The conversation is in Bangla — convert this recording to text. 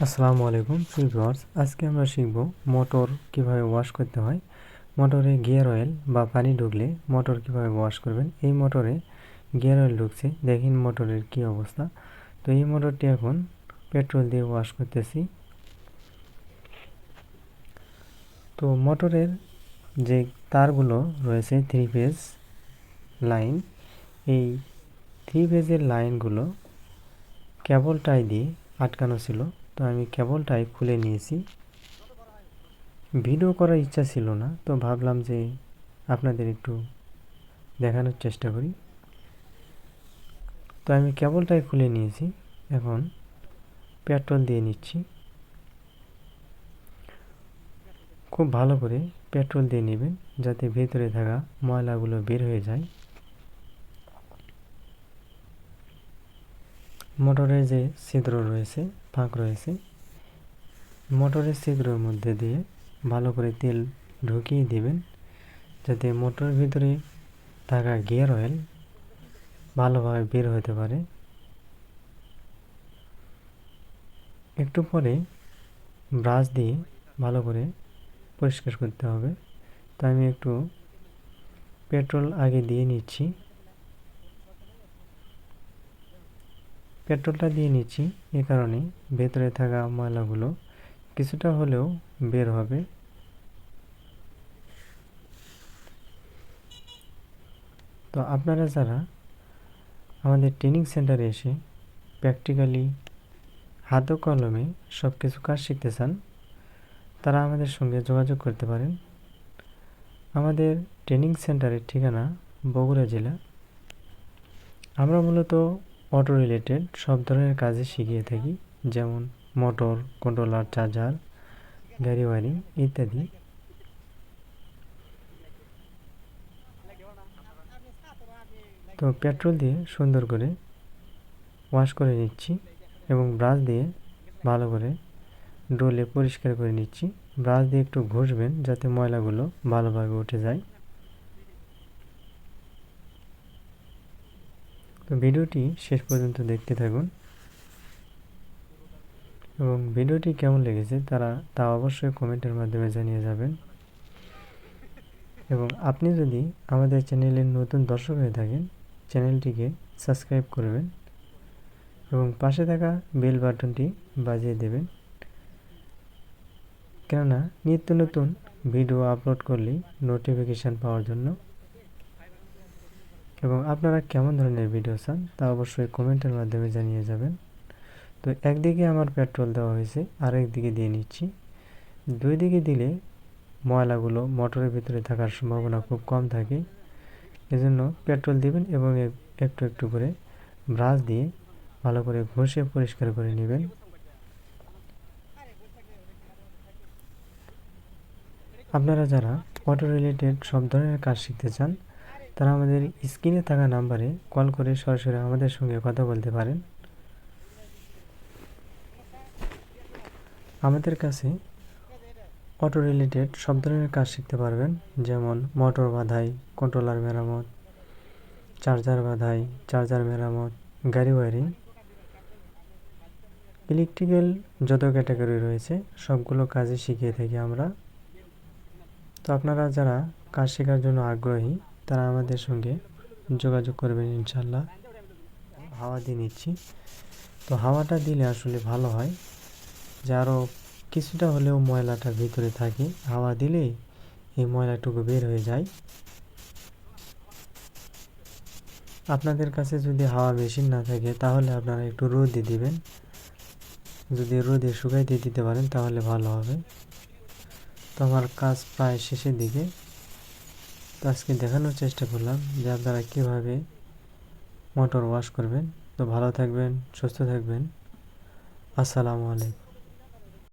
আসসালামু আলাইকুম ভিউয়ার্স, আজকে আমরা শিখব মোটর কিভাবে ওয়াশ করতে হয়। মোটরে গিয়ার অয়েল বা পানি ঢুকলে মোটর কিভাবে ওয়াশ করবেন। এই মোটরে গিয়ার অয়েল ঢুকছে, দেখেন মোটরের কি অবস্থা। তো এই মোটরটি এখন পেট্রোল দিয়ে ওয়াশ করতেছি। তো মোটরের যে তারগুলো রয়েছে 3 ফেজ লাইন, এই 3 ফেজের লাইনগুলো কেবল টাই দিয়ে আটকানো ছিল। তো আমি কেবল টাই খুলে নিয়েছি। ভিডিও করার ইচ্ছা ছিল না, তো ভাবলাম যে আপনাদের একটু দেখানোর চেষ্টা করি। তো আমি কেবলটাই খুলে নিয়েছি, এখন পেট্রোল দিয়ে নিচ্ছি। খুব ভালো করে পেট্রোল দিয়ে নেবেন যাতে ভেতরে থাকা ময়লাগুলো বের হয়ে যায়। মোটরের যে ছিদ্র রয়েছে, ফাঁক রয়েছে, মোটরের ছিদ্রের মধ্যে দিয়ে ভালো করে তেল ঢুকিয়ে দিবেন যাতে মোটরের ভিতরে থাকা গিয়ার অয়েল ভালোভাবে বের হতে পারে। একটু পরে ব্রাশ দিয়ে ভালো করে পরিষ্কার করতে হবে। তো আমি একটু পেট্রোল আগে দিয়ে নিচ্ছি। পেট্রোলটা দিয়ে নিচ্ছি এ কারণে ভেতরে থাকা ময়লাগুলো কিছুটা হলেও বের হবে। তো আপনারা যারা আমাদের ট্রেনিং সেন্টারে এসে প্র্যাকটিক্যালি হাতে কলমে সব কিছু কাজ শিখতে চান, তারা আমাদের সঙ্গে যোগাযোগ করতে পারেন। আমাদের ট্রেনিং সেন্টারের ঠিকানা বগুড়া জেলা। আমরা মূলত অটো রিলেটেড সব ধরনের কাজে শিখিয়ে থাকি, যেমন মোটর, কন্ট্রোলার, চার্জার, গাড়ি ওয়ারিং ইত্যাদি। তো পেট্রোল দিয়ে সুন্দর করে ওয়াশ করে নিচ্ছি এবং ব্রাশ দিয়ে ভালো করে ডলে পরিষ্কার করে নিচ্ছি। ব্রাশ দিয়ে একটু ঘষবেন যাতে ময়লাগুলো ভালোভাবে উঠে যায়। তো ভিডিওটি শেষ পর্যন্ত দেখতে থাকুন এবং ভিডিওটি কেমন লেগেছে তা অবশ্যই কমেন্টের মাধ্যমে জানিয়ে যাবেন। এবং আপনি যদি আমাদের চ্যানেলের নতুন দর্শক হয়ে থাকেন, চ্যানেলটিকে সাবস্ক্রাইব করবেন এবং পাশে থাকা বেল বাটনটি বাজিয়ে দেবেন, কেননা নিত্য নতুন ভিডিও আপলোড করলেই নোটিফিকেশান পাওয়ার জন্য। এবং আপনারা কেমন ধরনের ভিডিও চান তা অবশ্যই কমেন্টের মাধ্যমে জানিয়ে যাবেন। তো একদিকে আমার পেট্রোল দেওয়া হয়েছে, আরেক দিকে দিয়ে নিচ্ছি। দুই দিকে দিলে ময়লাগুলো মোটরের ভিতরে থাকার সম্ভাবনা খুব কম থাকে, এজন্য পেট্রোল দিবেন এবং একটু একটু করে ব্রাশ দিয়ে ভালো করে ঘষে পরিষ্কার করে নেবেন। আপনারা যারা অটো রিলেটেড সব ধরনের কাজ শিখতে চান, তারা আমাদের স্ক্রিনে থাকা নাম্বারে কল করে সরাসরি আমাদের সঙ্গে কথা বলতে পারেন। আমাদের কাছে অটো রিলেটেড সব ধরনের কাজ শিখতে পারবেন, যেমন মোটর বাঁধাই, কন্ট্রোলার মেরামত, চার্জার বাঁধাই, চার্জার মেরামত, গাড়ি ওয়ারিং, ইলেকট্রিক্যাল যত ক্যাটাগরি রয়েছে সবগুলো কাজই শিখিয়ে থাকি আমরা। তো আপনারা যারা কাজ শেখার জন্য আগ্রহী তারা আমাদের সঙ্গে যোগাযোগ করবেন ইনশাল্লাহ। হাওয়া দিয়ে নিচ্ছি। তো হাওয়াটা দিলে আসলে ভালো হয় যে আরও কিছুটা হলেও ময়লাটা ভিতরে থাকে, হাওয়া দিলে এই ময়লাটুকু বের হয়ে যায়। আপনাদের কাছে যদি হাওয়া মেশিন না থাকে তাহলে আপনারা একটু রোদে দিবেন, যদি রোদে শুকাইতে দিতে পারেন তাহলে ভালো হবে। তো আমার কাজ প্রায় শেষের দিকে। তো আজকে দেখানোর চেষ্টা করলাম যে আপনারা কীভাবে মোটর ওয়াশ করবেন। তো ভালো থাকবেন, সুস্থ থাকবেন। আসসালামু আলাইকুম।